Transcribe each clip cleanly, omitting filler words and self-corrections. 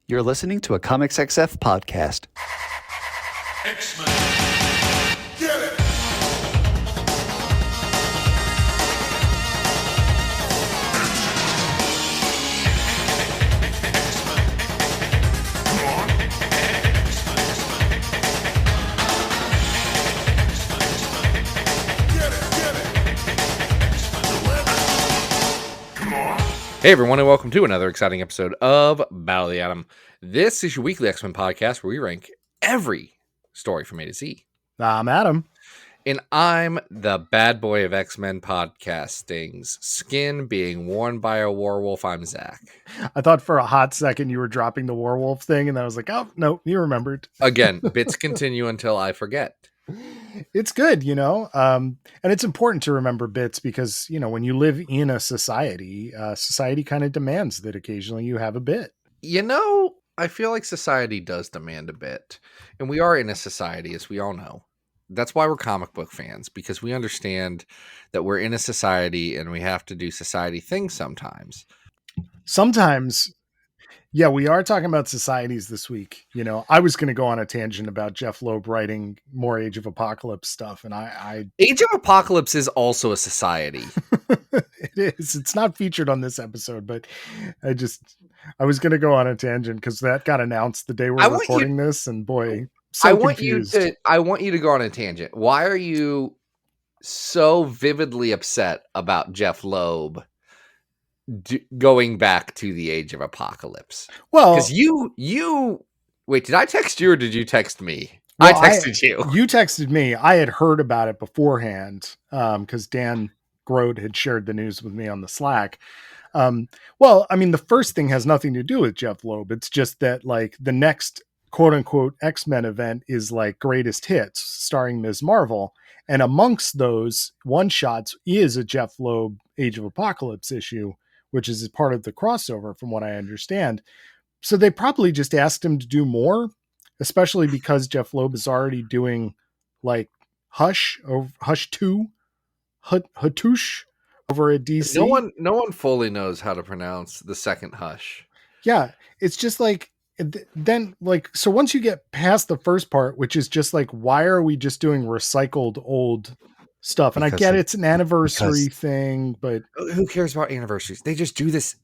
You're listening to a Comics XF podcast. X-Men. Get it! Hey everyone, and welcome to another exciting episode of Battle of the Atom. This is your weekly X-Men podcast where we rank every story from A to Z. I'm Adam. And I'm the bad boy of X-Men podcasting's skin being worn by a werewolf. I'm Zach. I thought for a hot second you were dropping the werewolf thing, and I was like, oh, no, you remembered. Again, bits continue until I forget. It's good, and it's important to remember bits because, when you live in a society, society kind of demands that occasionally you have a bit. I feel like society does demand a bit. And we are in a society, as we all know. That's why we're comic book fans, because we understand that we're in a society and we have to do society things sometimes. Sometimes, yeah, we are talking about societies this week. I was going to go on a tangent about Jeff Loeb writing more Age of Apocalypse stuff, and Age of Apocalypse is also a society. It is. It's not featured on this episode, but I was going to go on a tangent because that got announced the day we're recording this, and boy, so confused. I want you to go on a tangent. Why are you so vividly upset about Jeff Loeb going back to the Age of Apocalypse? Well, because you wait, did I text you or did you text me? Well, I texted you. You texted me. I had heard about it beforehand because Dan Grode had shared the news with me on the Slack. The first thing has nothing to do with Jeff Loeb. It's just that the next quote unquote X-Men event is greatest hits starring Ms. Marvel. And amongst those one shots is a Jeff Loeb Age of Apocalypse issue, which is part of the crossover from what I understand. So they probably just asked him to do more, especially because Jeff Loeb is already doing Hush 2, Hattush over at DC. No one fully knows how to pronounce the second Hush. Yeah. It's just so once you get past the first part, which is just why are we just doing recycled old stuff? And I get it's an anniversary thing, but who cares about anniversaries? They just do this.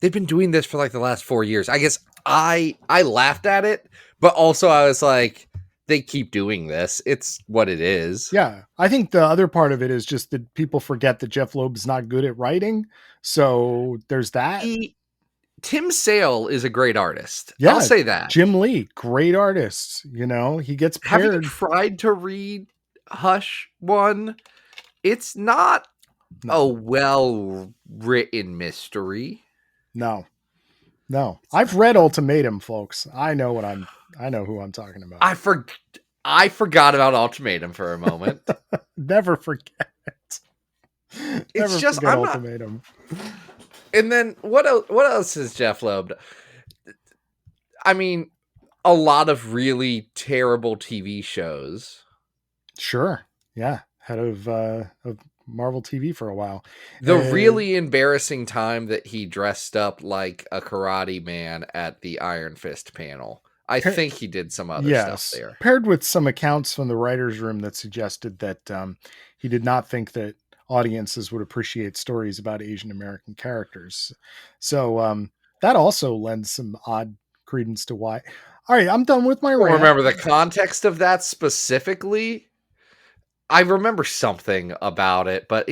They've been doing this for the last 4 years. I guess I laughed at it, but also I was like, they keep doing this. It's what it is. Yeah. I think the other part of it is just that people forget that Jeff Loeb is not good at writing. So there's that. Tim Sale is a great artist. Yeah, I'll say that. Jim Lee, great artist. He gets paired. Have you tried to read Hush 1? It's not a well-written mystery. No. I've read Ultimatum, folks. I know who I'm talking about. I forgot about Ultimatum for a moment. Never forget. It's just Ultimatum. And then what else is Jeff Loeb? I mean, a lot of really terrible TV shows. Sure. Yeah. Head of Marvel TV for a while. The really embarrassing time that he dressed up like a karate man at the Iron Fist panel. I think he did some other stuff there. Paired with some accounts from the writer's room that suggested that he did not think that audiences would appreciate stories about Asian American characters. So that also lends some odd credence to why. All right, I'm done with my rant. Remember the context of that specifically? I remember something about it, but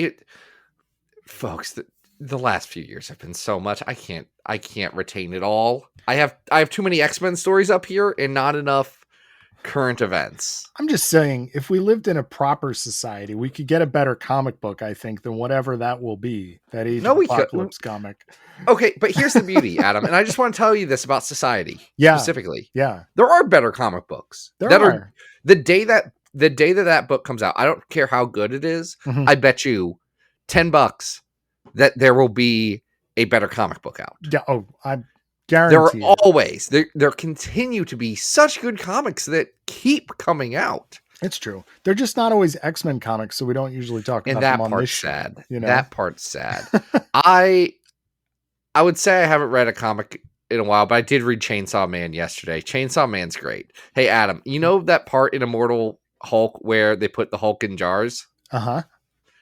folks, the last few years have been so much. I can't retain it all. I have too many X-Men stories up here and not enough current events. I'm just saying, if we lived in a proper society, we could get a better comic book, I think, than whatever that will be. That Age of Apocalypse comic. Okay, but here's the beauty, Adam, and I just want to tell you this about society specifically. Yeah, there are better comic books. Are the day that book comes out. I don't care how good it is. Mm-hmm. I bet you $10 that there will be a better comic book out. Yeah. Oh, I guarantee. There are always there continue to be such good comics that keep coming out. It's true. They're just not always X-Men comics, so we don't usually talk about them on this show. That part's sad. I would say I haven't read a comic in a while, but I did read Chainsaw Man yesterday. Chainsaw Man's great. Hey, Adam, you know that part in Immortal Hulk where they put the Hulk in jars? Uh-huh.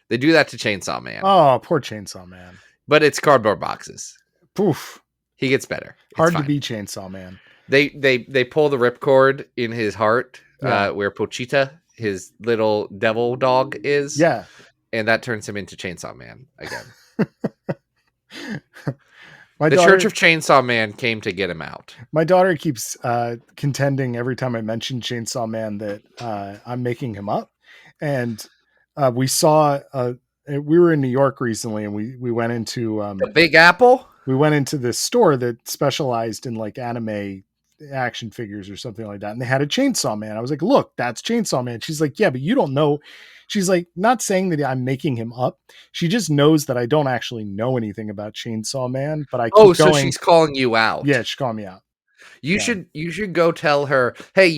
They do that to Chainsaw Man, Oh, poor Chainsaw Man. but it's cardboard boxes. Poof. He gets better. It's Hard to fine. be Chainsaw Man. They pull the ripcord in his heart, Yeah. where Pochita, his little devil dog, is. Yeah. And that turns him into Chainsaw Man again. My The daughter, Church of Chainsaw Man came to get him out. my daughter keeps contending every time I mention Chainsaw Man that I'm making him up. And we saw we were in New York recently, and we went into The Big Apple? we went into this store that specialized in like anime action figures or something like that, and they had a Chainsaw Man. I was like, look, that's Chainsaw Man. She's like, yeah, but you don't know. She's like, not saying that I'm making him up. She just knows that I don't actually know anything about Chainsaw Man, but I keep So going. she's calling you out. Yeah, she's calling me out. You should go tell her, hey,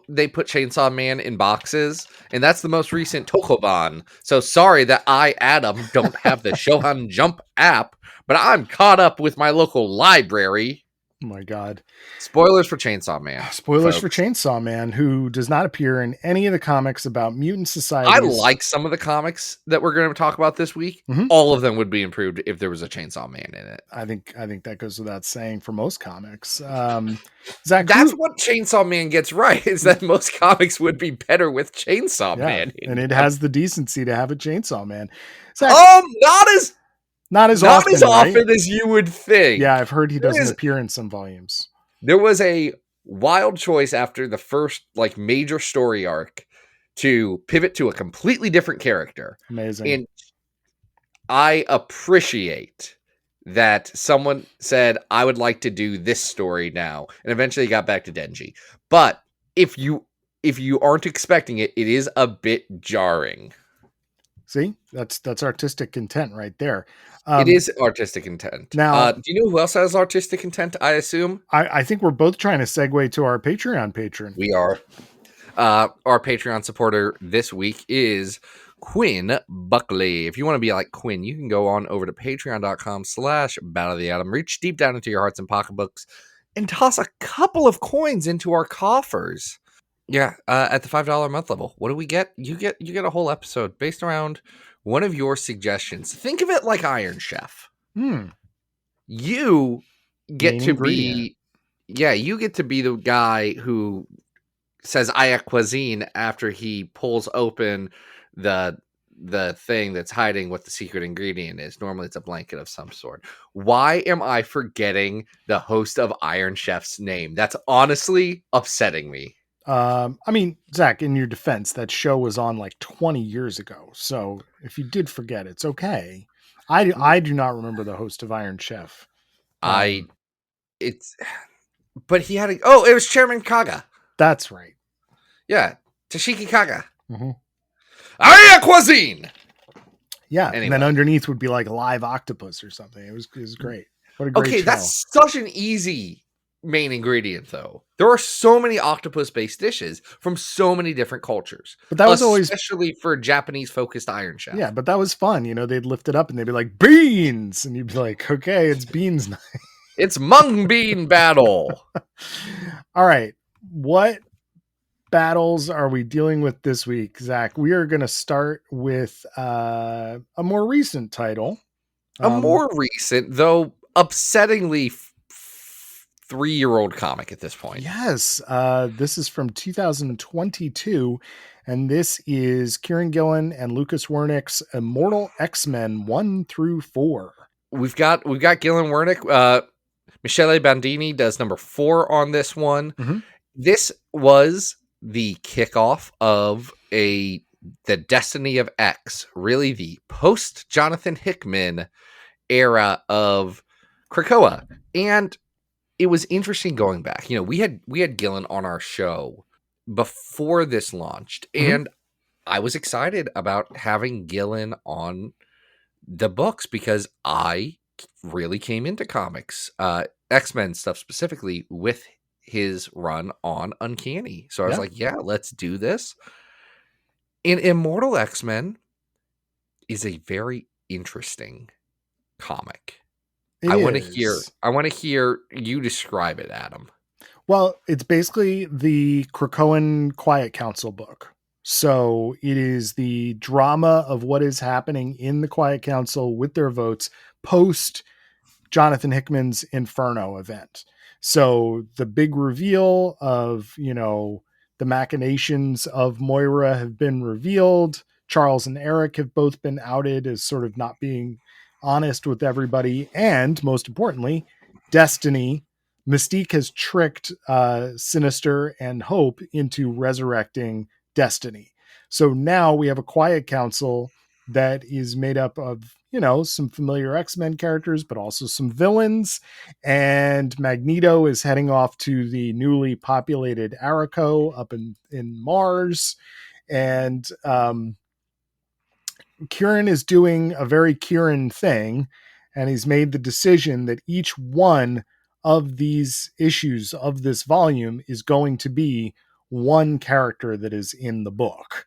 they put Chainsaw Man in boxes, and that's the most recent Tokoban. So sorry that I, Adam, don't have the Shohan Jump app, but I'm caught up with my local library. Oh my God. Spoilers for Chainsaw Man. Spoilers folks. for Chainsaw Man, who does not appear in any of the comics about mutant society. I like some of the comics that we're going to talk about this week. Mhm. All of them would be improved if there was a Chainsaw Man in it. I think that goes without saying for most comics. Zach, That's what Chainsaw Man gets right, is that most comics would be better with Chainsaw Man. and it has the decency to have a Chainsaw Man. Zach, Not as not as often, right? as you would think. Yeah, I've heard he doesn't appear in some volumes. There was a wild choice after the first major story arc to pivot to a completely different character. Amazing. And I appreciate that someone said, I would like to do this story now, and eventually got back to Denji. But if you aren't expecting it, it is a bit jarring. See, that's artistic intent right there. It is artistic intent. Now, do you know who else has artistic intent? I assume I think we're both trying to segue to our Patreon patron. we are. Our Patreon supporter this week is Quinn Buckley. If you want to be like Quinn, you can go on over to patreon.com/Battle of the Atom. Reach deep down into your hearts and pocketbooks and toss a couple of coins into our coffers. Yeah, at the $5 a month level, what do we get? You get a whole episode based around one of your suggestions. Think of it like Iron Chef. You get to be, you get to be the guy who says Ayako cuisine after he pulls open the thing that's hiding what the secret ingredient is. Normally it's a blanket of some sort. Why am I forgetting the host of Iron Chef's name? That's honestly upsetting me. I mean, Zach, in your defense, that show was on 20 years ago. So if you did forget, it's okay. I do not remember the host of Iron Chef. But he had it was Chairman Kaga. That's right. Yeah. Tashiki Kaga. Mm-hmm. Ayako cuisine. Yeah. Anyway. And then underneath would be like live octopus or something. It was great. What a great show. That's such an easy main ingredient, though. There are so many octopus-based dishes from so many different cultures. But that was especially for Japanese-focused Iron Chef. Yeah, but that was fun. They'd lift it up and they'd be like, beans! And you'd be like, okay, it's beans night. It's mung bean battle. All right. What battles are we dealing with this week, Zach? We are going to start with a more recent title. A more recent, though upsettingly 3-year-old comic at this point. Yes. This is from 2022, and this is Kieran Gillen and Lucas Wernick's Immortal X-Men 1-4. We've got Gillen Wernick. Michele Bandini does number 4 on this one. Mm-hmm. This was the kickoff of the Destiny of X, really the post Jonathan Hickman era of Krakoa. And it was interesting going back. We had Gillen on our show before this launched, and I was excited about having Gillen on the books because I really came into comics, X-Men stuff specifically, with his run on Uncanny. So I was like, yeah, let's do this. And Immortal X-Men is a very interesting comic. It I is. want to hear you describe it, Adam. Well, it's basically the Krakoan Quiet Council book. So it is the drama of what is happening in the Quiet Council with their votes post Jonathan Hickman's Inferno event. So the big reveal of, the machinations of Moira have been revealed. Charles and Eric have both been outed as sort of not being honest with everybody. And most importantly, Destiny, Mystique has tricked Sinister and Hope into resurrecting Destiny. So now we have a quiet council that is made up of, some familiar X-Men characters, but also some villains. And Magneto is heading off to the newly populated Ayako up in Mars. And Kieran is doing a very Kieran thing. And he's made the decision that each one of these issues of this volume is going to be one character that is in the book.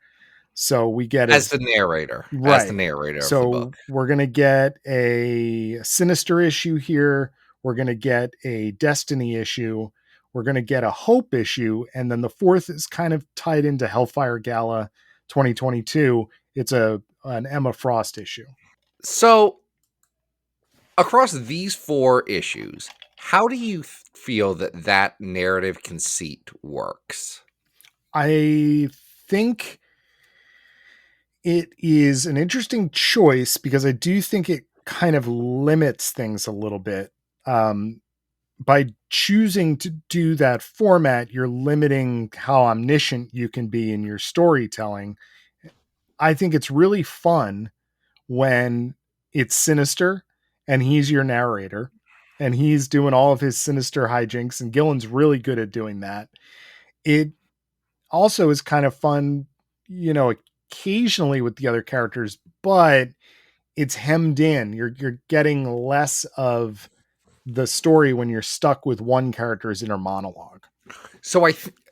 So we get As the narrator of the book. We're going to get a Sinister issue here. We're going to get a Destiny issue. We're going to get a Hope issue. And then the fourth is kind of tied into Hellfire Gala 2022. It's an Emma Frost issue. So across these 4 issues, how do you feel that narrative conceit works? I think it is an interesting choice because I do think it kind of limits things a little bit. By choosing to do that format, you're limiting how omniscient you can be in your storytelling. I think it's really fun when it's Sinister and he's your narrator and he's doing all of his Sinister hijinks, and Gillen's really good at doing that. It also is kind of fun, occasionally with the other characters, but it's hemmed in. You're getting less of the story when you're stuck with one character's inner monologue. So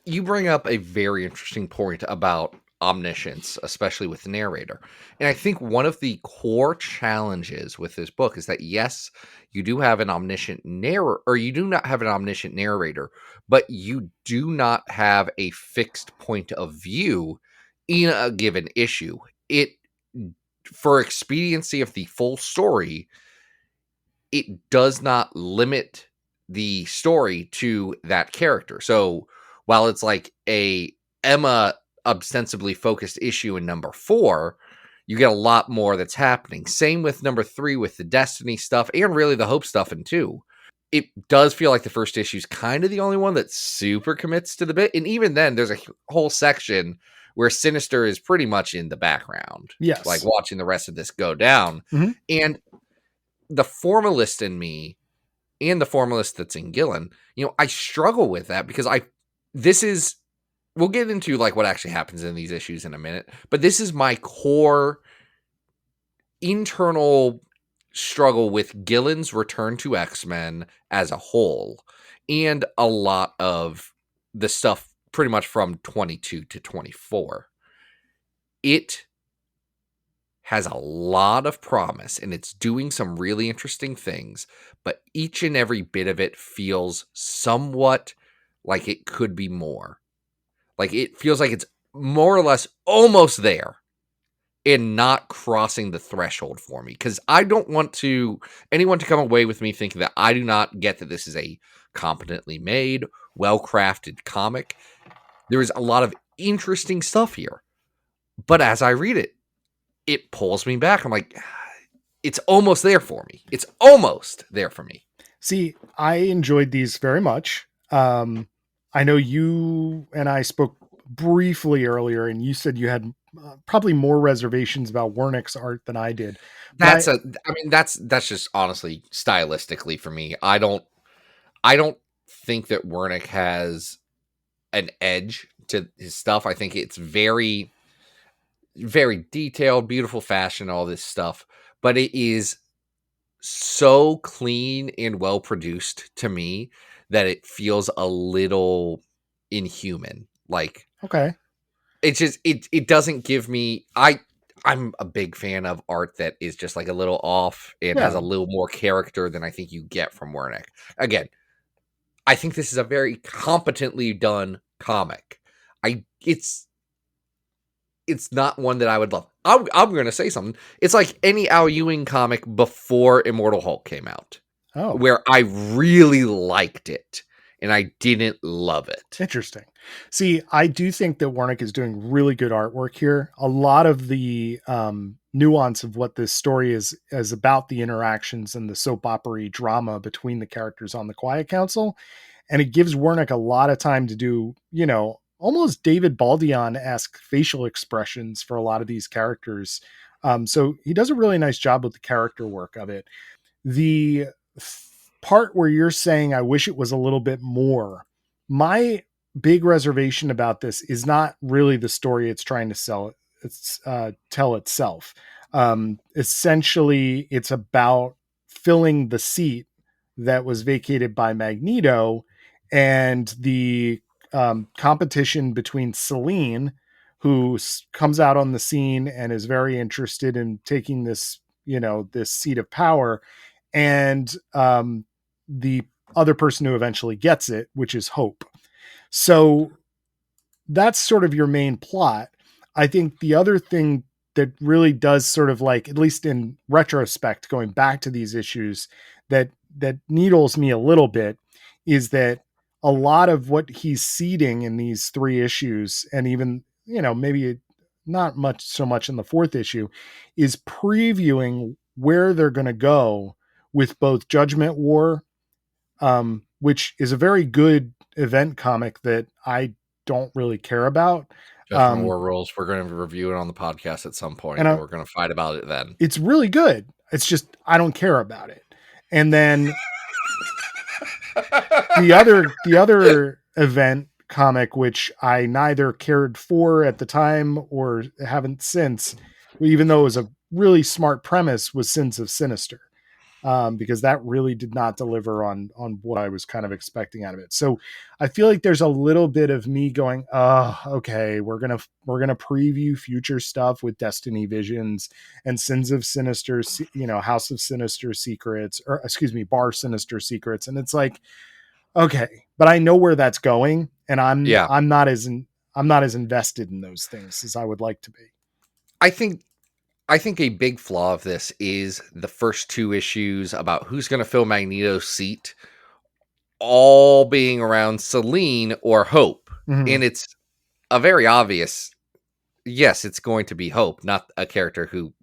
you bring up a very interesting point about omniscience, especially with the narrator. And I think one of the core challenges with this book is that, yes, you do have an omniscient narrator, or you do not have an omniscient narrator, but you do not have a fixed point of view in a given issue. For expediency of the full story, it does not limit the story to that character. So while it's like a Emma ostensibly focused issue in number 4, you get a lot more that's happening. Same with number 3 with the Destiny stuff and really the Hope stuff in 2. It does feel like the first issue is kind of the only one that super commits to the bit. And even then, there's a whole section where Sinister is pretty much in the background. Yes. Like watching the rest of this go down. Mm-hmm. And the formalist in me and the formalist that's in Gillen, I struggle with that because we'll get into like what actually happens in these issues in a minute, but this is my core internal struggle with Gillen's return to X-Men as a whole, and a lot of the stuff pretty much from 22 to 24. It has a lot of promise and it's doing some really interesting things, but each and every bit of it feels somewhat like it could be more. Like it feels like it's more or less almost there and not crossing the threshold for me. Because I don't want anyone to come away with me thinking that I do not get that this is a competently made, well-crafted comic. There is a lot of interesting stuff here. But as I read it, it pulls me back. I'm like, it's almost there for me. It's almost there for me. See, I enjoyed these very much. I know you and I spoke briefly earlier, and you said you had probably more reservations about Wernick's art than I did. That's just honestly stylistically for me. I don't think that Wernick has an edge to his stuff. I think it's very, very detailed, beautiful fashion, all this stuff, but it is so clean and well produced to me that it feels a little inhuman. Like, okay, it's just it doesn't give me. I I'm a big fan of art that is just like a little off. It has a little more character than I think you get from Wernick. Again, I think this is a very competently done comic. It's not one that I would love. I'm going to say something. It's like any Al Ewing comic before Immortal Hulk came out, where I really liked it and I didn't love it. Interesting. See, I do think that Wernick is doing really good artwork here. A lot of the nuance of what this story is about, the interactions and the soap opera drama between the characters on the Quiet Council. And it gives Wernick a lot of time to do, almost David Baldion-esque facial expressions for a lot of these characters. So he does a really nice job with the character work of it. The part where you're saying, I wish it was a little bit more, my big reservation about this is not really the story it's trying to tell itself. Essentially, it's about filling the seat that was vacated by Magneto and the competition between Selene, who comes out on the scene and is very interested in taking this, this seat of power, and the other person who eventually gets it, which is Hope. So that's sort of your main plot. I think the other thing that really does sort of like, at least in retrospect, going back to these issues, that needles me a little bit, is that a lot of what he's seeding in these 3 issues, and even, maybe not so much in the 4th issue, is previewing where they're going to go with both Judgment War, which is a very good event comic that I don't really care about. Judgment War rules. We're going to review it on the podcast at some point, and we're going to fight about it then. It's really good. It's just, I don't care about it. And then the other event comic, which I neither cared for at the time or haven't since, even though it was a really smart premise, was Sins of Sinister. Because that really did not deliver on what I was kind of expecting out of it. So I feel like there's a little bit of me going, okay, we're gonna preview future stuff with Destiny Visions and Sins of Sinister, House of Sinister Secrets, or excuse me, Bar Sinister Secrets, and it's like, okay, but I know where that's going, and I'm not as invested in those things as I would like to be. I think a big flaw of this is the first 2 issues about who's going to fill Magneto's seat, all being around Selene or Hope. Mm-hmm. And it's a very obvious, yes, it's going to be Hope, not a character who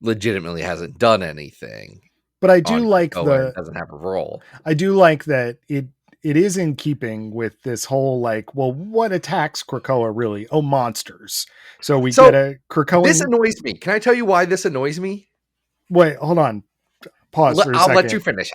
legitimately hasn't done anything. But I do like doesn't have a role. I do like that it is in keeping with this whole, like, well, what attacks Krakoa really? Oh, monsters. So get a Krakoan. This annoys me. Can I tell you why this annoys me? Wait, hold on. Pause for a second.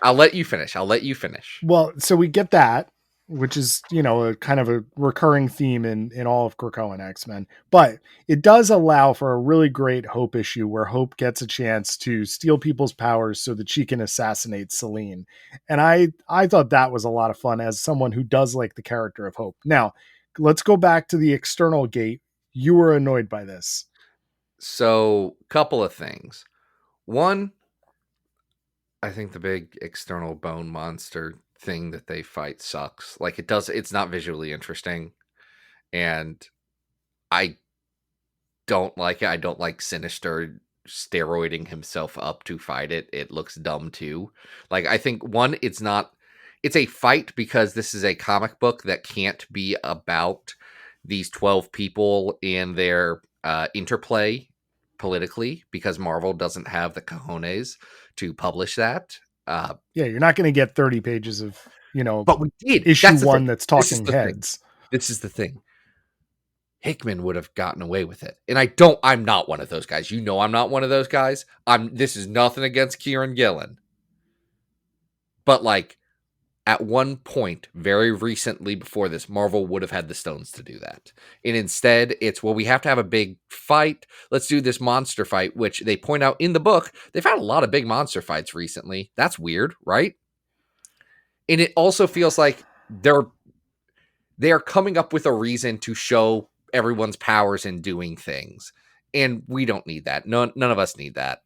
I'll let you finish. Well, so we get that, which is, a kind of a recurring theme in all of Krakoan X-Men. But it does allow for a really great Hope issue where Hope gets a chance to steal people's powers so that she can assassinate Selene. And I thought that was a lot of fun as someone who does like the character of Hope. Now, let's go back to the external gate. You were annoyed by this. So, couple of things. One, I think the big external bone monster thing that they fight sucks. Like, it's not visually interesting, and I don't like it. I don't like Sinister steroiding himself up to fight it. It looks dumb too. Like, I think it's a fight because this is a comic book that can't be about these 12 people and their interplay politically, because Marvel doesn't have the cojones to publish that. You're not going to get 30 pages of, but we did issue 1 that's talking heads. This is the thing. Hickman would have gotten away with it. And I'm not one of those guys. I'm not one of those guys. This is nothing against Kieran Gillen. But like, at one point, very recently before this, Marvel would have had the stones to do that. And instead, it's, well, we have to have a big fight. Let's do this monster fight, which they point out in the book. They've had a lot of big monster fights recently. That's weird, right? And it also feels like they are coming up with a reason to show everyone's powers in doing things. And we don't need that. None of us need that.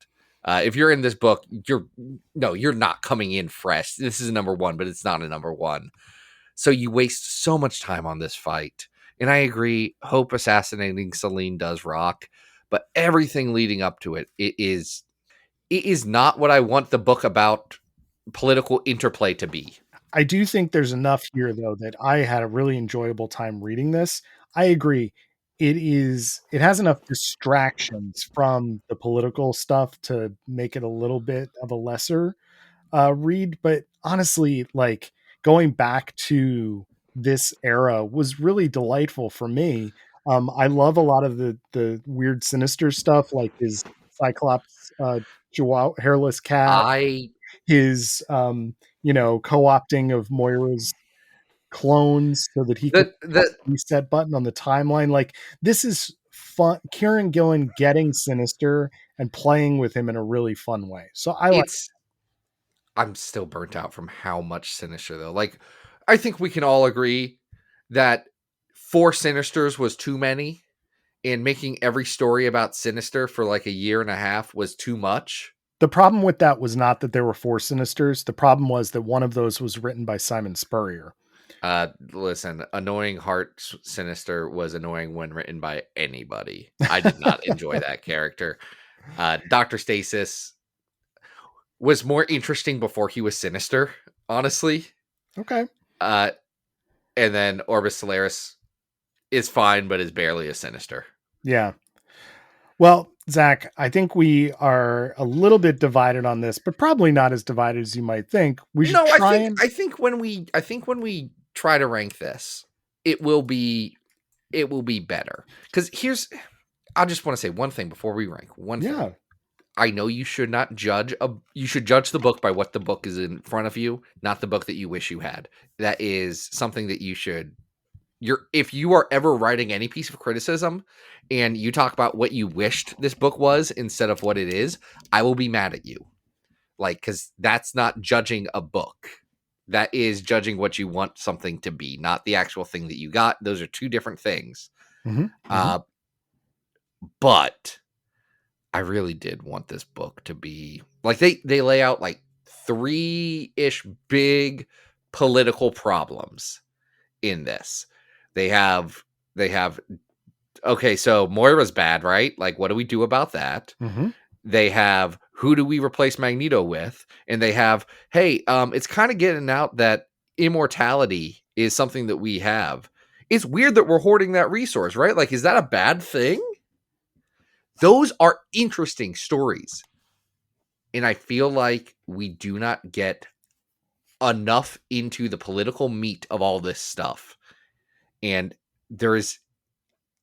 If you're in this book, you're not coming in fresh. This is a number one, but it's not a number one. So you waste so much time on this fight. And I agree, Hope assassinating Celine does rock, but everything leading up to it, it is not what I want the book about political interplay to be. I do think there's enough here though that I had a really enjoyable time reading this. I agree. It has enough distractions from the political stuff to make it a little bit of a lesser read, but honestly, like going back to this era was really delightful for me. I love a lot of the weird sinister stuff, like his Cyclops Chihuahua hairless cat, I his co-opting of Moira's clones so that he could press the the reset button on the timeline. Like, this is fun. Kieran Gillen getting Sinister and playing with him in a really fun way. So I like. it's I'm still burnt out from how much Sinister though. Like, I think we can all agree that 4 Sinisters was too many, and making every story about Sinister for like a year and a half was too much. The problem with that was not that there were 4 Sinisters. The problem was that one of those was written by Simon Spurrier. Listen, Annoying Heart Sinister was annoying when written by anybody. I did not enjoy that character. Dr. Stasis was more interesting before he was Sinister, honestly. Okay. And then Orbis Solaris is fine, but is barely a Sinister. Yeah. Well, Zach, I think we are a little bit divided on this, but probably not as divided as you might think. We should I think when we try to rank this, it will be better. Because I just want to say one thing before we rank. One thing. I know you should not judge you should judge the book by what the book is in front of you, not the book that you wish you had. That is something that you should. If you are ever writing any piece of criticism and you talk about what you wished this book was instead of what it is, I will be mad at you. Like, because that's not judging a book. That is judging what you want something to be, not the actual thing that you got. Those are two different things. Mm-hmm. But I really did want this book to be like they lay out like 3-ish big political problems in this. They have okay, so Moira's bad, right? Like, what do we do about that? Mm-hmm. They have, who do we replace Magneto with? And they have, hey, it's kind of getting out that immortality is something that we have. It's weird that we're hoarding that resource, right? Like, is that a bad thing? Those are interesting stories. And I feel like we do not get enough into the political meat of all this stuff. And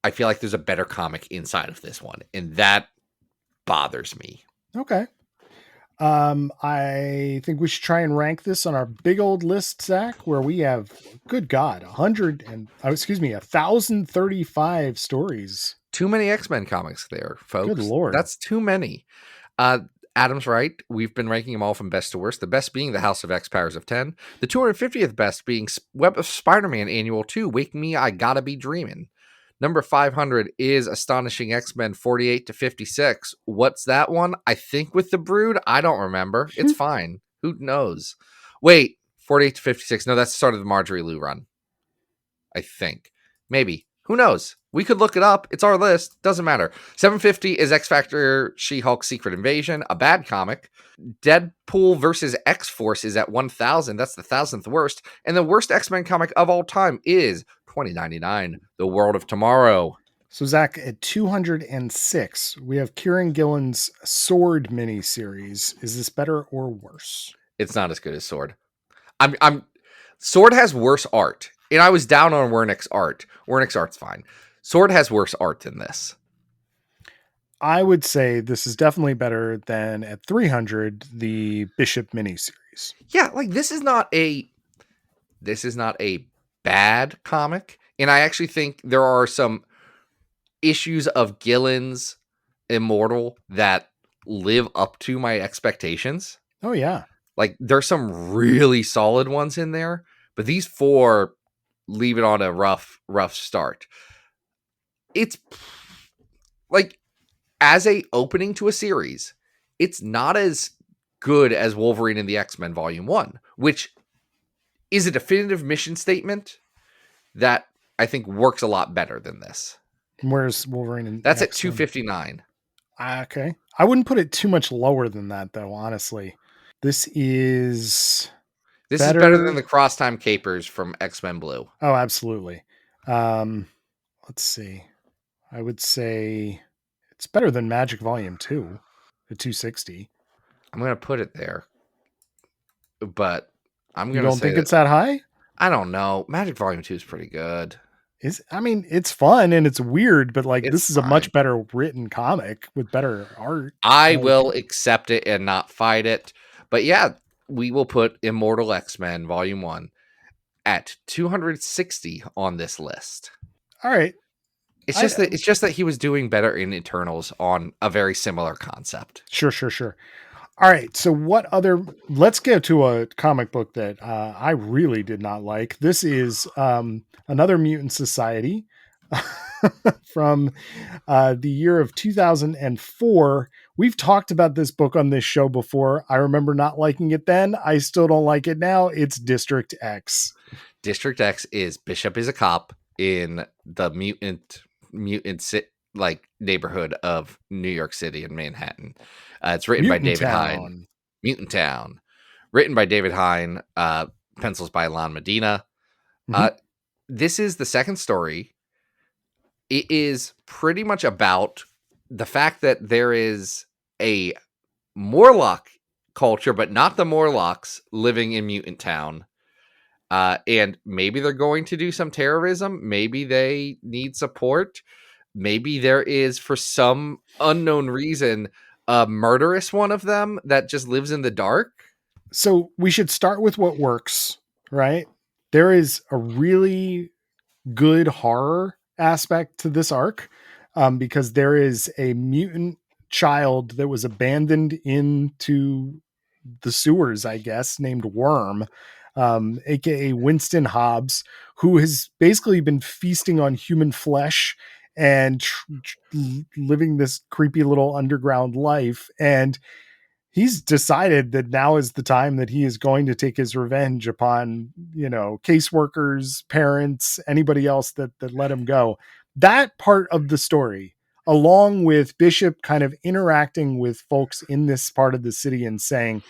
I feel like there's a better comic inside of this one. And that bothers me. Okay. I think we should try and rank this on our big old list, Zach, where we have, good God, 1,035 stories. Too many X-Men comics there, folks. Good Lord. That's too many. Adam's right. We've been ranking them all from best to worst. The best being the House of X Powers of 10. The 250th best being Web of Spider-Man Annual 2. Wake Me, I Gotta Be Dreamin'. Number 500 is Astonishing X-Men 48 to 56. What's that one? I think with the Brood. I don't remember. It's fine. Who knows? Wait, 48 to 56. No, that's the start of the Marjorie Liu run. I think. Maybe. Who knows? We could look it up. It's our list. Doesn't matter. 750 is X-Factor She-Hulk Secret Invasion, a bad comic. Deadpool versus X-Force is at 1,000. That's the 1,000th worst. And the worst X-Men comic of all time is 2099, The World of Tomorrow. So, Zach, at 206, we have Kieran Gillen's Sword miniseries. Is this better or worse? It's not as good as Sword. Sword has worse art. And I was down on Wernick's art. Wernick's art's fine. Sword has worse art than this. I would say this is definitely better than at 300, the Bishop miniseries. Yeah, like this is not a bad comic. And I actually think there are some issues of Gillen's Immortal that live up to my expectations. Oh, yeah. Like there's some really solid ones in there, but these 4 leave it on a rough start. It's like as a opening to a series, it's not as good as Wolverine and the X-Men Volume 1, which is a definitive mission statement that I think works a lot better than this. Where's Wolverine and That's at X-Men? 259. Okay. I wouldn't put it too much lower than that, though, honestly. This is better than the Cross-Time Capers from X-Men Blue. Oh, absolutely. Let's see. I would say it's better than Magic Volume 2 at 260. I'm going to put it there. But I'm going You to don't say think it's that high? I don't know. Magic Volume 2 is pretty good. It's fun and it's weird, but like, this is fine. a much better written comic with better art. I will accept it and not fight it. But yeah, we will put Immortal X-Men Volume 1 at 260 on this list. All right. It's just that he was doing better in Eternals on a very similar concept. Sure. All right. So let's get to a comic book that I really did not like. This is another Mutant Society from the year of 2004. We've talked about this book on this show before. I remember not liking it then. I still don't like it now. It's District X. District X is Bishop is a cop in the mutant like neighborhood of New York City and Manhattan. It's written by David Hine. Mutant Town. Written by David Hine. Pencils by Lon Medina. Mm-hmm. This is the second story. It is pretty much about the fact that there is a Morlock culture, but not the Morlocks living in Mutant Town. And maybe they're going to do some terrorism. Maybe they need support. Maybe there is, for some unknown reason, a murderous one of them that just lives in the dark. So we should start with what works, right? There is a really good horror aspect to this arc because there is a mutant child that was abandoned into the sewers, I guess, named Worm, aka Winston Hobbs, who has basically been feasting on human flesh and living this creepy little underground life. And he's decided that now is the time that he is going to take his revenge upon, caseworkers, parents, anybody else that let him go. That part of the story, along with Bishop kind of interacting with folks in this part of the city and saying,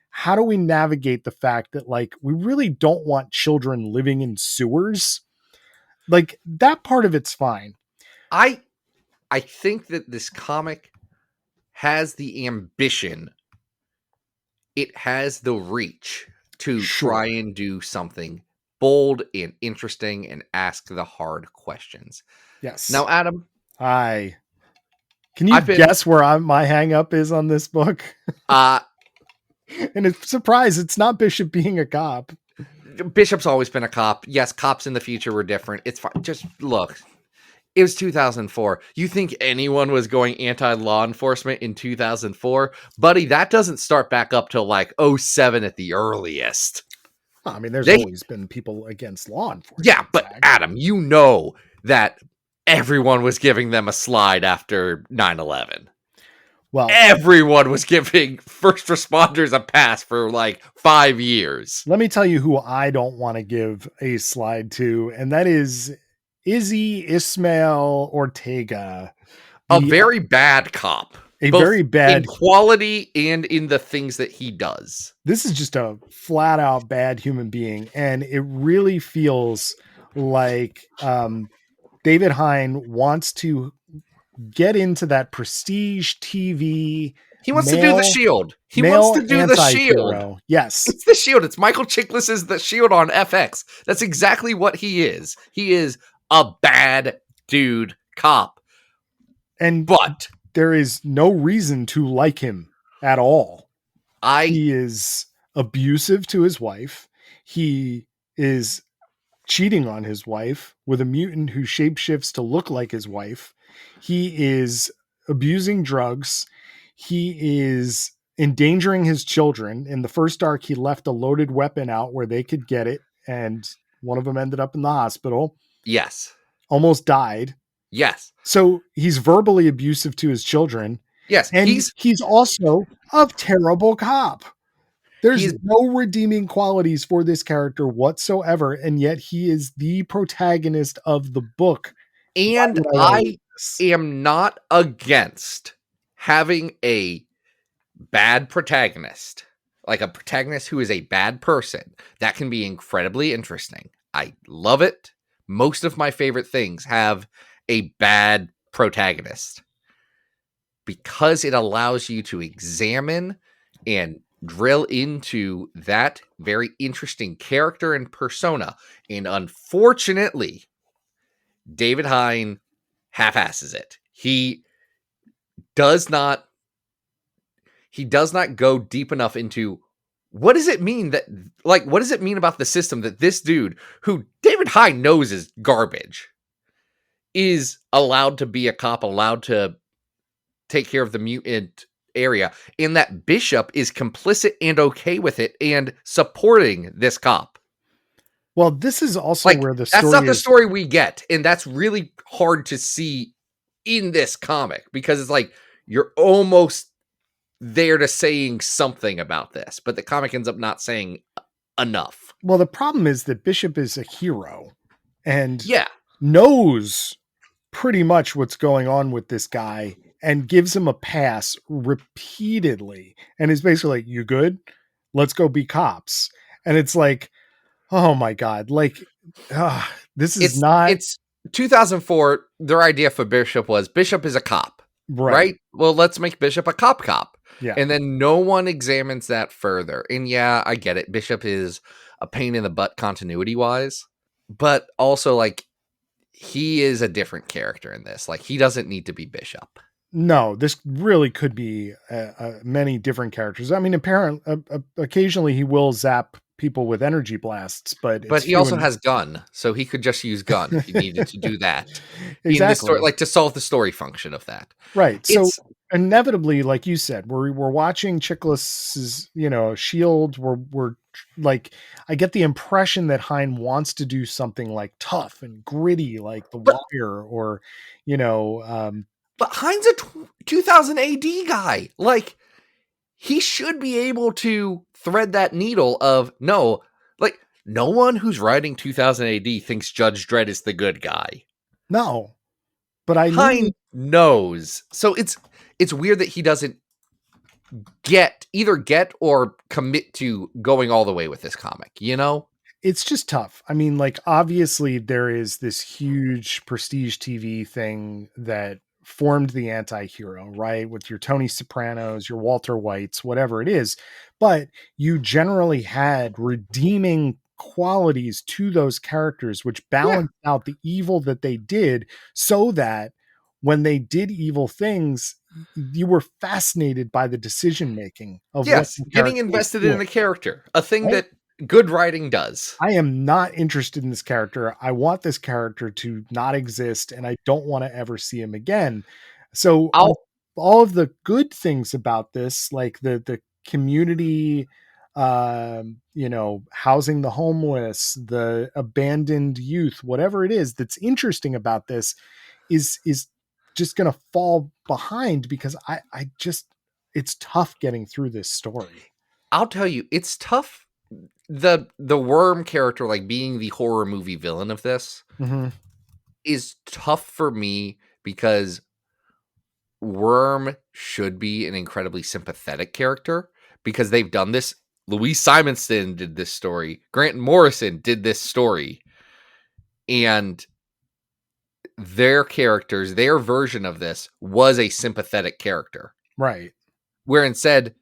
how do we navigate the fact that, like, we really don't want children living in sewers? Like, that part of it's fine. I think that this comic has the ambition. It has the reach to try and do something bold and interesting and ask the hard questions. Yes. Now, Adam. Hi. Can you guess where my hang up is on this book? And it's a surprise. It's not Bishop being a cop. Bishop's always been a cop. Yes, cops in the future were different. It's fine. Just look. It was 2004. You think anyone was going anti-law enforcement in 2004? Buddy, that doesn't start back up till like 2007 at the earliest. I mean, there's always been people against law enforcement. Yeah, but Adam, you know that everyone was giving them a slide after 9/11. Well, everyone was giving first responders a pass for like 5 years. Let me tell you who I don't want to give a slide to, and that is Izzy Ismail Ortega. A very bad cop. Very bad in quality and in the things that he does. This is just a flat out bad human being. And it really feels like David Hine wants to get into that prestige TV. He wants to do the Shield. He wants to do the Shield. Yes. It's the Shield. It's Michael Chiklis' The Shield on FX. That's exactly what he is. He is a bad dude cop. But there is no reason to like him at all. He is abusive to his wife. He is cheating on his wife with a mutant who shapeshifts to look like his wife. He is abusing drugs. He is endangering his children. In the first arc, he left a loaded weapon out where they could get it, and one of them ended up in the hospital. Yes. Almost died. Yes. So he's verbally abusive to his children, Yes. and he's also a terrible cop. There's He's no redeeming qualities for this character whatsoever, and yet he is the protagonist of the book. Why and would I wanna read I this? am not against having a bad protagonist, like a protagonist who is a bad person. That can be incredibly interesting. I love it. Most of my favorite things have a bad protagonist because it allows you to examine and drill into that very interesting character and persona. And unfortunately, David Hine half-asses it. Does not he does not go deep enough into what does it mean that, like, what does it mean about the system that this dude, who David Hine knows is garbage, is allowed to be a cop, allowed to take care of the mutant area, and that Bishop is complicit and okay with it and supporting this cop. Well, this is also Like, where the that's story not the is. story we get, and that's really hard to see in this comic because it's like you're almost there to saying something about this, but the comic ends up not saying enough. Well, the problem is that Bishop is a hero and Yeah. knows pretty much what's going on with this guy and gives him a pass repeatedly and is basically like, you good? Let's go be cops. And it's like, oh my God, like, this is not It's 2004. Their idea for Bishop was Bishop is a cop, right? Well, let's make Bishop a cop. Yeah. And then no one examines that further. And yeah, I get it. Bishop is a pain in the butt continuity wise, but also like he is a different character in this. Like he doesn't need to be Bishop. No, this really could be many different characters. I mean, apparently, occasionally he will zap people with energy blasts, but He also has gun, so he could just use gun if he needed to do that. Exactly. In the story, like to solve the story function of that. Right. So inevitably, like you said, we're watching Chiklis's, Shield. We're like, I get the impression that Hine wants to do something like tough and gritty, like The Wire, or But Hine's a 2000 AD guy. Like he should be able to thread that needle of no one who's writing 2000 AD thinks Judge Dredd is the good guy. No, but Hine knows. So it's weird that he doesn't get or commit to going all the way with this comic, It's just tough. I mean, like, obviously there is this huge prestige TV thing that formed the anti-hero, right? With your Tony Sopranos, your Walter Whites, whatever it is. But you generally had redeeming qualities to those characters, which balanced out the evil that they did, so that when they did evil things, you were fascinated by the decision making of getting invested in a character, a thing that good writing does. I am not interested in this character. I want this character to not exist, and I don't want to ever see him again. So all of the good things about this, like the community, housing the homeless, the abandoned youth, whatever it is that's interesting about this, is just going to fall behind because I just, it's tough getting through this story. I'll tell you, it's tough. The worm character, like being the horror movie villain of this, is tough for me because Worm should be an incredibly sympathetic character because they've done this. Louise Simonson did this story. Grant Morrison did this story. And their characters, their version of this was a sympathetic character. Right. Where instead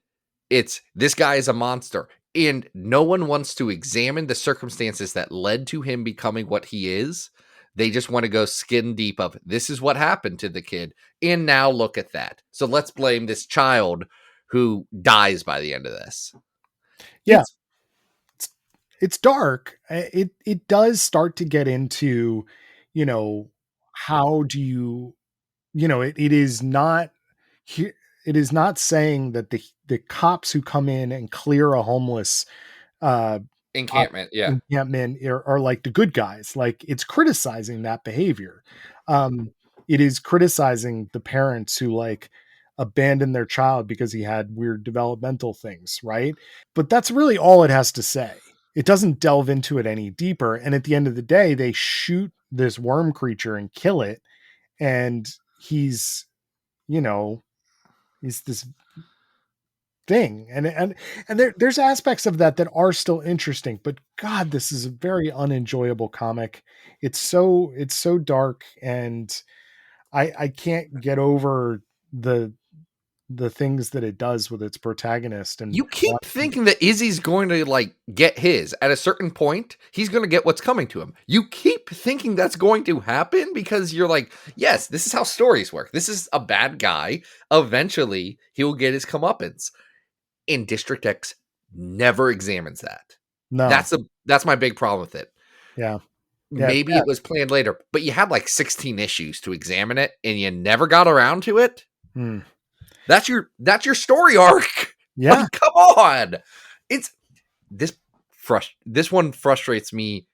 it's this guy is a monster. And no one wants to examine the circumstances that led to him becoming what he is. They just want to go skin deep of this is what happened to the kid. And now look at that. So let's blame this child who dies by the end of this. Yeah. It's dark. It does start to get into, how do you, it is not here. It is not saying that the cops who come in and clear a homeless encampment are like the good guys. Like, it's criticizing that behavior. it is criticizing the parents who like abandoned their child because he had weird developmental things, right? But that's really all it has to say. It doesn't delve into it any deeper. And at the end of the day, they shoot this worm creature and kill it. And he's, you know, he's this thing. And there's aspects of that are still interesting, but God, this is a very unenjoyable comic. It's so dark, and I can't get over the things that it does with its protagonist. And You keep thinking that Izzy's going to like get his at a certain point. He's going to get what's coming to him. You keep thinking that's going to happen because you're like, yes, this is how stories work. This is a bad guy. Eventually, he will get his comeuppance. And District X never examines that. no, That's my big problem with it. yeah, Maybe it was planned later, but you had like 16 issues to examine it, and you never got around to it. hmm. That's your story arc. Yeah, Like, come on. It's this one frustrates me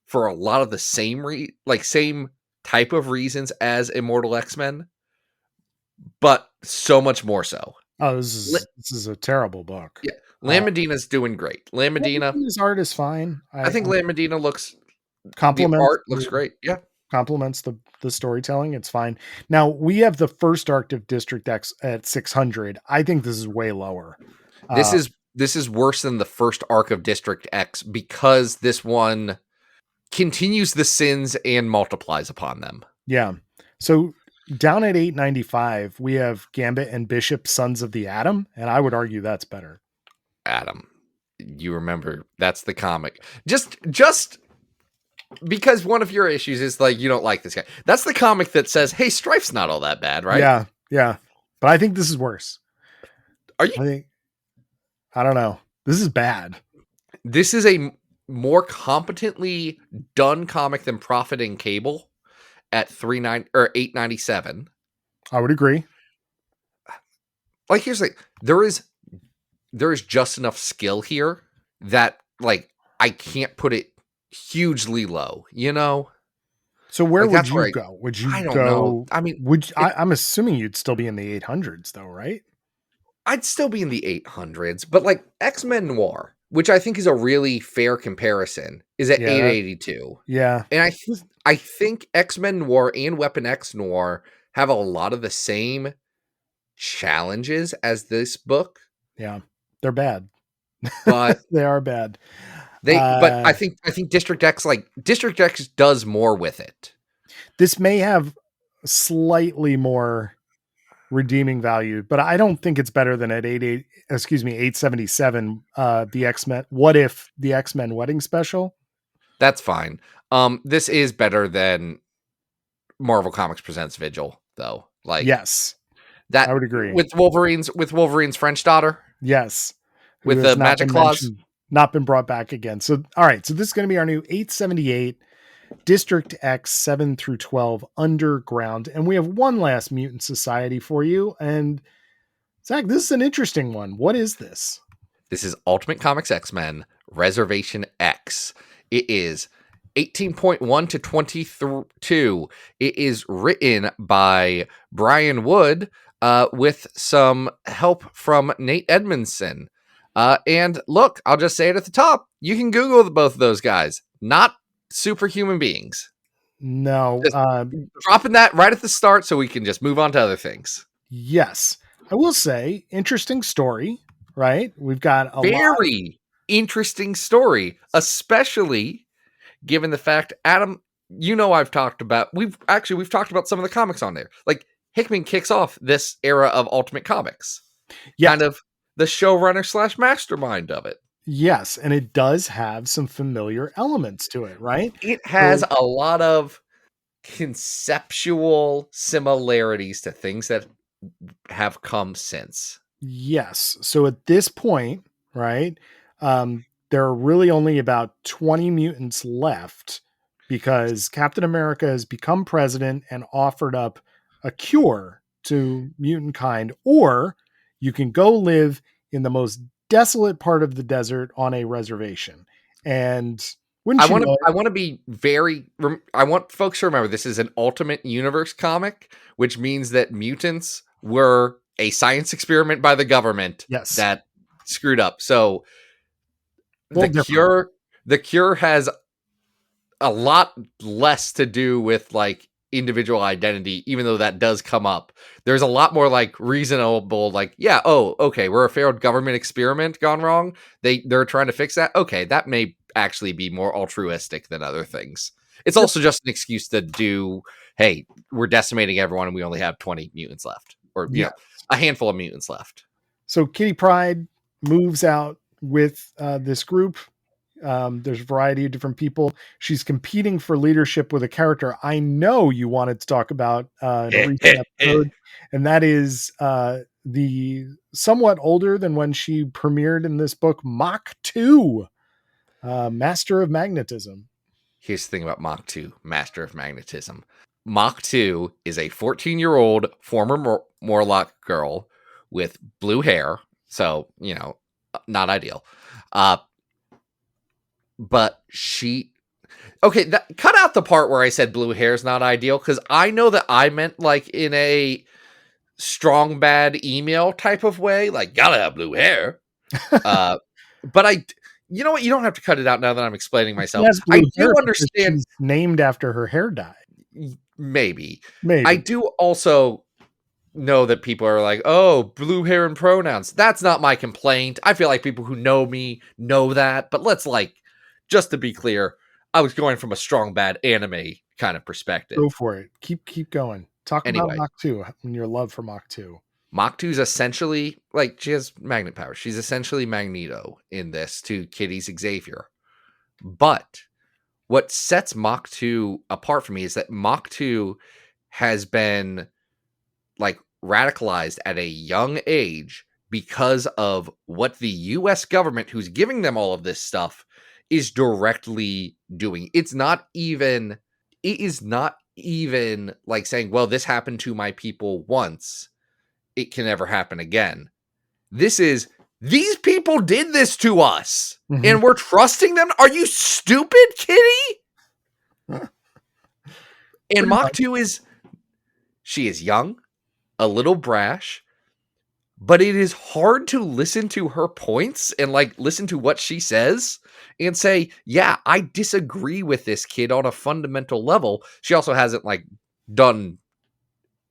for a lot of the same type of reasons as Immortal X-Men, but so much more so. oh, this is a terrible book. Yeah, Lan Medina's doing great. Lan Medina, His art is fine. I think Lan Medina looks compliments the art looks great. Yeah. complements the storytelling. It's fine. Now we have the first arc of District X at 600. I think this is way lower. This is worse than the first arc of District X because this one continues the sins and multiplies upon them. Yeah. So down at 895, we have Gambit and Bishop, Sons of the Atom, and I would argue that's better. Adam, you remember that's the comic. Just because one of your issues is like you don't like this guy. That's the comic that says, "Hey, Strife's not all that bad, right?" Yeah, yeah. But I think this is worse. Are you? I don't know. This is bad. This is a more competently done comic than Prophet and Cable at 897. I would agree. Like here's the thing. There is just enough skill here that like I can't put it hugely low, you know? So where Like, would that's where you go? Would you I don't go? know. I mean, I'm assuming you'd still be in the 800s though, right? I'd still be in the 800s, but like X-Men Noir, which I think is a really fair comparison, is at 882. Yeah. And I think X-Men Noir and Weapon X Noir have a lot of the same challenges as this book. Yeah. They're bad. But they are bad. But I think District X does more with it. This may have slightly more redeeming value, but I don't think it's better than at 877 the X-Men What If the X-Men Wedding Special. That's fine. This is better than Marvel Comics Presents Vigil though. Like yes. That I would agree. With Wolverine's French daughter. Yes. With the magic claws. Not been brought back again. So, all right. So this is going to be our new 878 District X 7 through 12 Underground. And we have one last Mutant Society for you. And Zach, this is an interesting one. What is this? This is Ultimate Comics X-Men Reservation X. It is 18.1 to 22. It is written by Brian Wood with some help from Nate Edmondson. And look, I'll just say it at the top. You can Google both of those guys. Not superhuman beings. No. Dropping that right at the start so we can just move on to other things. Yes. I will say, interesting story, right? We've got a very interesting story, especially given the fact, Adam, we've talked about some of the comics on there. Like Hickman kicks off this era of Ultimate Comics. Yeah. Kind of the showrunner / mastermind of it. Yes, and it does have some familiar elements to it, right? It has a lot of conceptual similarities to things that have come since. Yes. So at this point, right, there are really only about 20 mutants left because Captain America has become president and offered up a cure to mutant kind, or you can go live in the most desolate part of the desert on a reservation. And Wouldn't you know it? I want to be I want folks to remember this is an Ultimate Universe comic, which means that mutants were a science experiment by the government Yes. that screwed up. So Well, different. the cure has a lot less to do with like individual identity, even though that does come up. There's a lot more like reasonable, like, yeah, oh, okay, we're a failed government experiment gone wrong. They're trying to fix that. Okay, that may actually be more altruistic than other things. It's also just an excuse to do, hey, we're decimating everyone and we only have 20 mutants left. Or you know, a handful of mutants left. So Kitty Pryde moves out with this group. There's a variety of different people. She's competing for leadership with a character I know you wanted to talk about in a recent episode, and that is the somewhat older than when she premiered in this book, Mach 2, Master of Magnetism. Here's the thing about Mach 2, Master of Magnetism. Mach 2 is a 14-year-old former Morlock girl with blue hair, so, you know, not ideal. But she... Okay, cut out the part where I said blue hair is not ideal, because I know that I meant, like, in a strong bad email type of way, like, gotta have blue hair. But you know what? You don't have to cut it out now that I'm explaining myself. I do understand. She's named after her hair dye. Maybe. I do also know that people are like, oh, blue hair and pronouns. That's not my complaint. I feel like people who know me know that. But let's just to be clear, I was going from a strong bad anime kind of perspective. Go for it. Keep going. Talk about Mach 2 and your love for Mach 2. Mach 2 is essentially, like, she has magnet power. She's essentially Magneto in this to Kitty's Xavier. But what sets Mach 2 apart for me is that Mach 2 has been, like, radicalized at a young age because of what the US government, who's giving them all of this stuff, is directly doing. It is not even like saying, well, this happened to my people once, it can never happen again. This is, these people did this to us, and we're trusting them? Are you stupid, Kitty? And Mach 2 she is young, a little brash, but it is hard to listen to her points and like listen to what she says and say, yeah, I disagree with this kid on a fundamental level. She also hasn't like done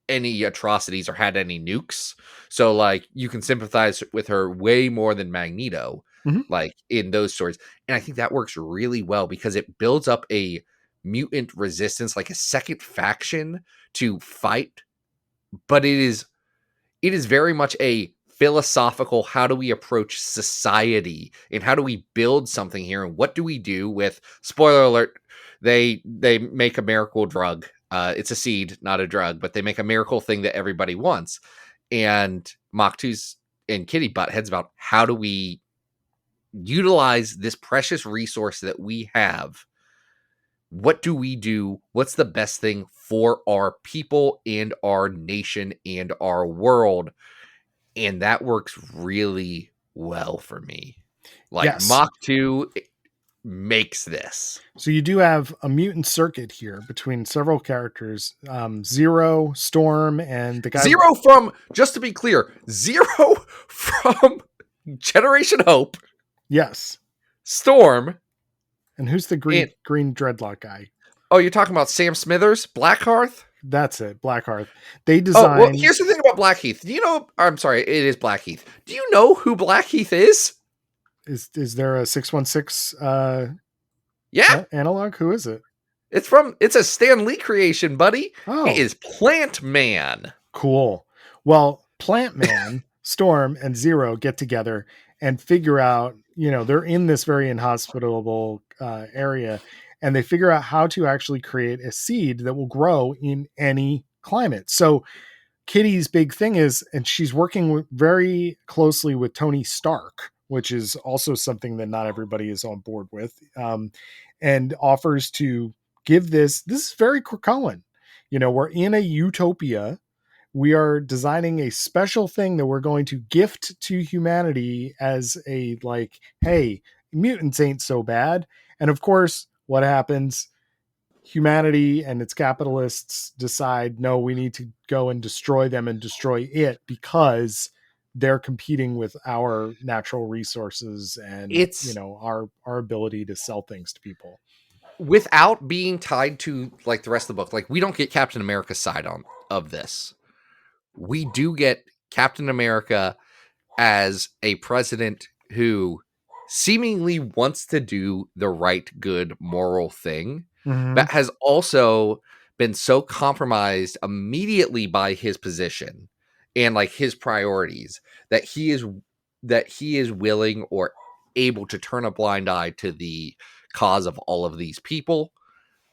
any atrocities or had any nukes, so like you can sympathize with her way more than Magneto, like in those stories. And I think that works really well because it builds up a mutant resistance, like a second faction to fight. But it is very much a philosophical, how do we approach society and how do we build something here, and what do we do with, spoiler alert, they make a miracle drug. It's a seed, not a drug, but they make a miracle thing that everybody wants. And Mach 2's and Kitty butt heads about how do we utilize this precious resource that we have. What do we do? What's the best thing for our people and our nation and our world? And that works really well for me. Like, yes. Mach 2 makes this. So you do have a mutant circuit here between several characters, Zero, Storm, and the guy Zero from, just to be clear, Zero from Generation Hope. Yes. Storm. And who's the green dreadlock guy? Oh, you're talking about Sam Smithers, Blackhearth? That's it, Blackhearth. They designed... Oh, well, here's the thing about Blackheath. Do you know... I'm sorry, it is Blackheath. Do you know who Blackheath is? Is there a 616 analog? Who is it? It's a Stan Lee creation, buddy. Oh. He is Plant Man. Cool. Well, Plant Man, Storm, and Zero get together and figure out, they're in this very inhospitable area, and they figure out how to actually create a seed that will grow in any climate. So Kitty's big thing is, and she's working very closely with Tony Stark, which is also something that not everybody is on board with, and offers to give this is very Krakoan. We're in a utopia. We are designing a special thing that we're going to gift to humanity as a, like, hey, mutants ain't so bad. And of course, what happens? Humanity and its capitalists decide, no, we need to go and destroy them and destroy it because they're competing with our natural resources and, It's our ability to sell things to people. without being tied to like the rest of the book. Like we don't get Captain America's side of this. We do get Captain America as a president who seemingly wants to do the right, good, moral thing, but has also been so compromised immediately by his position and like his priorities that he is willing or able to turn a blind eye to the cause of all of these people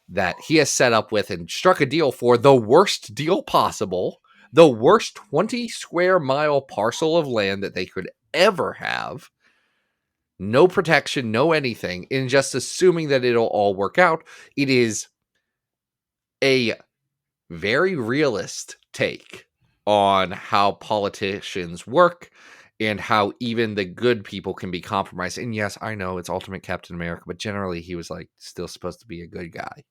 that he has set up with and struck a deal for the worst deal possible, the worst 20 square mile parcel of land that they could ever have. No protection, no anything, and just assuming that it'll all work out. It is a very realist take on how politicians work and how even the good people can be compromised. And yes, I know it's Ultimate Captain America, but generally he was like still supposed to be a good guy.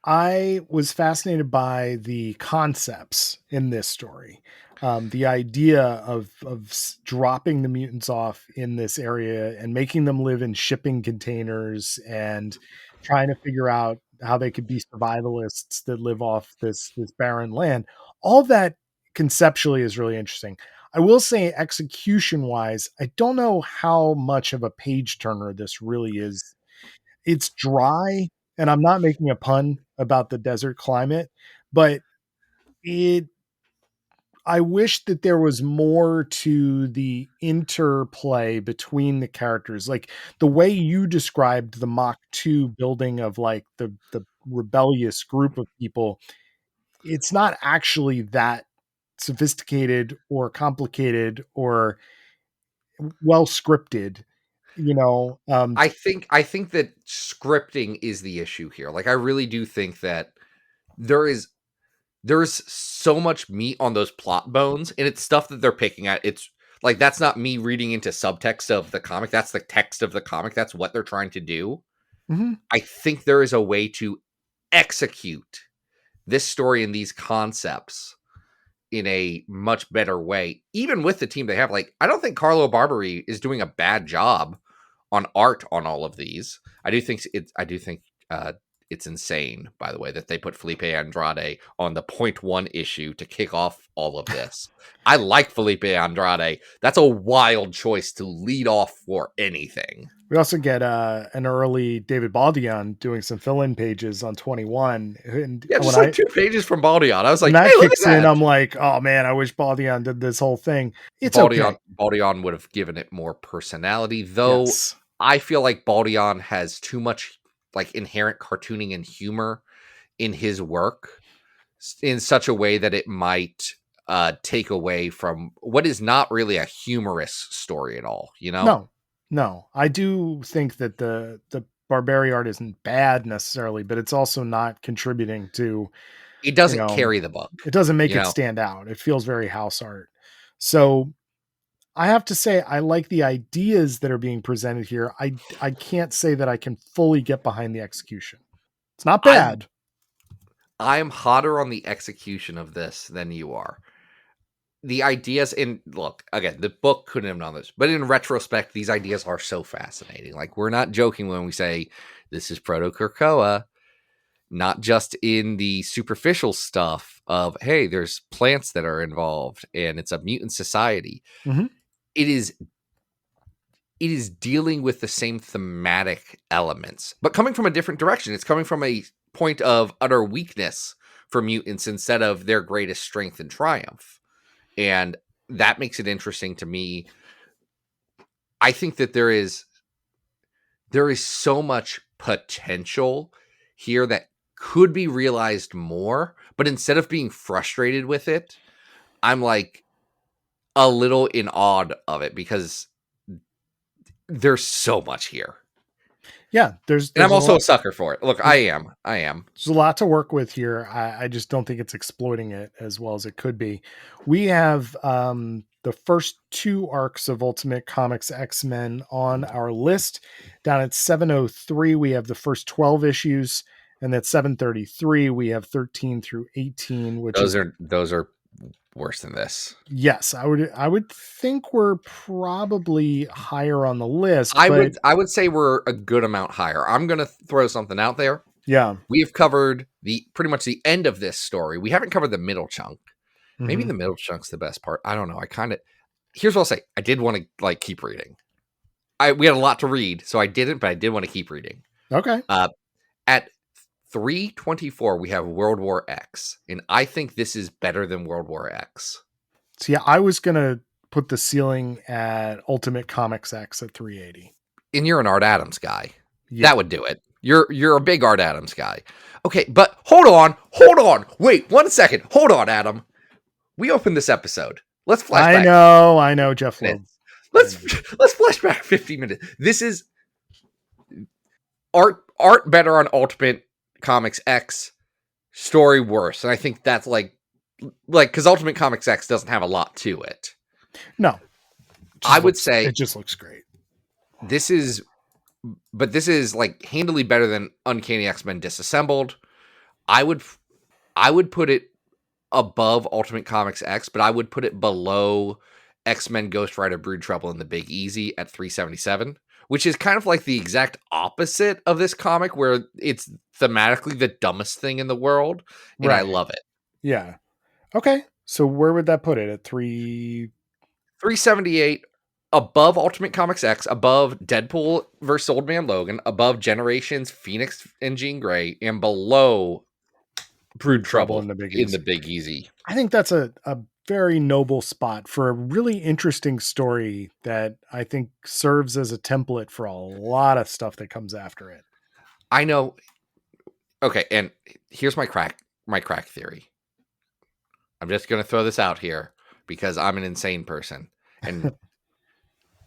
I was fascinated by the concepts in this story. The idea of dropping the mutants off in this area and making them live in shipping containers and trying to figure out how they could be survivalists that live off this barren land. All that conceptually is really interesting. I will say, execution wise, I don't know how much of a page turner this really is. It's dry, and I'm not making a pun about the desert climate, but it I wish that there was more to the interplay between the characters. Like the way you described the Mach 2 building of like the rebellious group of people, it's not actually that sophisticated or complicated or well scripted, I think that scripting is the issue here. Like I really do think that there's so much meat on those plot bones, and it's stuff that they're picking at. It's like that's not me reading into subtext of the comic. That's the text of the comic. That's what they're trying to do. Mhm. I think there is a way to execute this story and these concepts in a much better way, even with the team they have. Like, I don't think Carlo Barberi is doing a bad job on art on all of these. It's insane, by the way, that they put Felipe Andrade on the .1 issue to kick off all of this. I like Felipe Andrade. That's a wild choice to lead off for anything. We also get an early David Baldion doing some fill-in pages on 21. And Yeah, just when like 2 pages from Baldion. I was like, that hey, look kicks at in, that. I'm like, oh man, I wish Baldion did this whole thing. It's okay. Baldion would have given it more personality, though. Yes. I feel like Baldion has too much like inherent cartooning and humor in his work in such a way that it might take away from what is not really a humorous story at all, No. I do think that the Barberi art isn't bad necessarily, but it's also not contributing to, It doesn't carry the book. it doesn't make it stand out. It feels very house art. So I have to say, I like the ideas that are being presented here. I can't say that I can fully get behind the execution. It's not bad. I'm hotter on the execution of this than you are. The ideas look, again, the book couldn't have done this, but in retrospect, these ideas are so fascinating. Like, we're not joking when we say this is Proto-Krakoa, not just in the superficial stuff of, hey, there's plants that are involved and it's a mutant society. Mm-hmm. It is dealing with the same thematic elements, but coming from a different direction. It's coming from a point of utter weakness for mutants instead of their greatest strength and triumph. And that makes it interesting to me. I think that there is so much potential here that could be realized more, but instead of being frustrated with it, I'm like a little in awe of it because there's so much here. Yeah, there's And I'm a also lot, a sucker for it. Look, I am. there's a lot to work with here. I just don't think it's exploiting it as well as it could be. We have the first 2 arcs of Ultimate Comics X-Men on our list. Down at 703, we have the first 12 issues, and at 733, we have 13 through 18, which Those is are worse than this. yes, I would think we're probably higher on the list, I but would say we're a good amount higher. I'm gonna throw something out there. yeah. We have covered pretty much the end of this story. We haven't covered the middle chunk. Maybe Mhm. the middle chunk's the best part. I don't know. Here's what I'll say. I did want to like keep reading. We had a lot to read, so I didn't, but I did want to keep reading. Okay. At 324, we have World War X, and I think this is better than World War X. So yeah, I was gonna put the ceiling at Ultimate Comics X at 380. And you're an Art Adams guy. Yeah. That would do it. You're a big Art Adams guy. Okay, but hold on. Wait, 1 second. Hold on, Adam. We opened this episode. Let's flash back. I know, Jeff Loeb. Let's flash back 50 minutes. This is art better on Ultimate Comics X, story worse. And I think that's like because Ultimate Comics X doesn't have a lot to it. No. I would say it just looks great. This is like handily better than Uncanny X-Men Disassembled. I would put it above Ultimate Comics X, but I would put it below X-Men Ghost Rider Brood Trouble and the Big Easy at 377, which is kind of like the exact opposite of this comic where it's thematically the dumbest thing in the world, and I love it. Yeah. Okay. So where would that put it? At 378, above Ultimate Comics X, above Deadpool versus Old Man Logan, above Generations, Phoenix and Jean Grey, and below Brood Trouble in the Big Easy. I think that's a very noble spot for a really interesting story that I think serves as a template for a lot of stuff that comes after it. I know. Okay, and here's my crack theory. I'm just going to throw this out here because I'm an insane person. And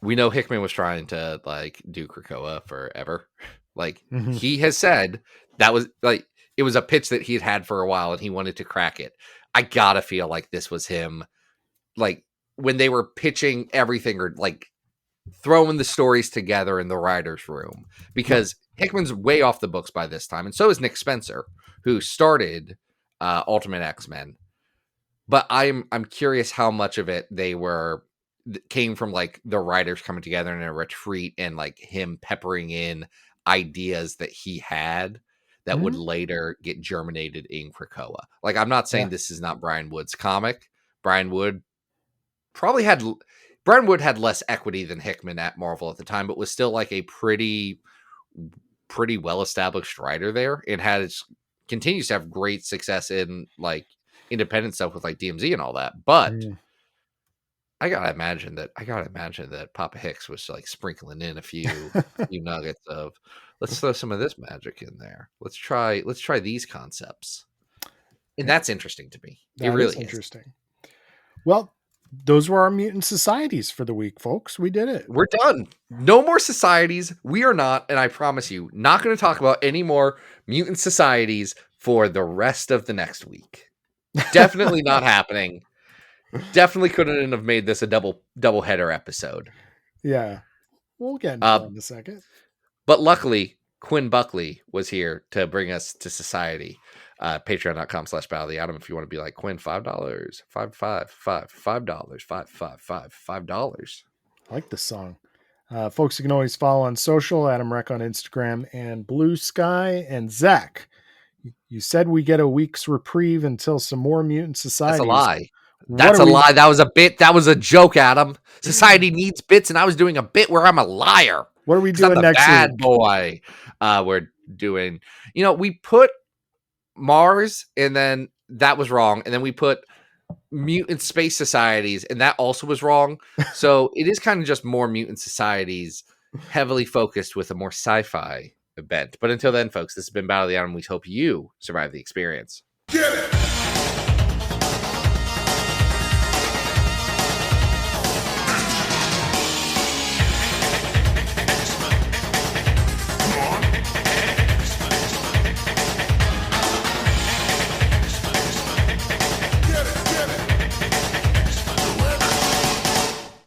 we know Hickman was trying to like do Krakoa forever. Like he has said that was like it was a pitch that he had for a while and he wanted to crack it. I gotta feel like this was him, like when they were pitching everything or like throwing the stories together in the writer's room, because Hickman's way off the books by this time, and so is Nick Spencer, who started Ultimate X-Men. But I'm curious how much of it came from like the writers coming together in a retreat and like him peppering in ideas that he had that would later get germinated in Krakoa. Like, I'm not saying this is not Brian Wood's comic. Brian Wood had less equity than Hickman at Marvel at the time, but was still like a pretty well-established writer there, and continues to have great success in like independent stuff with like DMZ and all that. But I gotta imagine that Papa Hicks was like sprinkling in a few nuggets of, let's throw some of this magic in there. Let's try these concepts. And that's interesting to me. It really is interesting. Well, those were our mutant societies for the week, folks. We did it. We're done. No more societies. We are not, and I promise you, not going to talk about any more mutant societies for the rest of the next week. Definitely not happening. Definitely couldn't have made this a double header episode. Yeah. We'll get into that in a second. But luckily, Quinn Buckley was here to bring us to society. Patreon.com/Battle of the Atom if you want to be like Quinn. $5, $5. I like this song. Folks, you can always follow on social, Adam Reck on Instagram and Blue Sky. And Zach, you said we get a week's reprieve until some more mutant societies. That's a lie. That's a lie. That was a bit. That was a joke, Adam. Society needs bits, and I was doing a bit where I'm a liar. What are we doing next bad week? Boy. We're doing, we put Mars, and then that was wrong. And then we put mutant space societies, and that also was wrong. So it is kind of just more mutant societies, heavily focused with a more sci-fi bent. But until then, folks, this has been Battle of the Atom. We hope you survive the experience. Get it!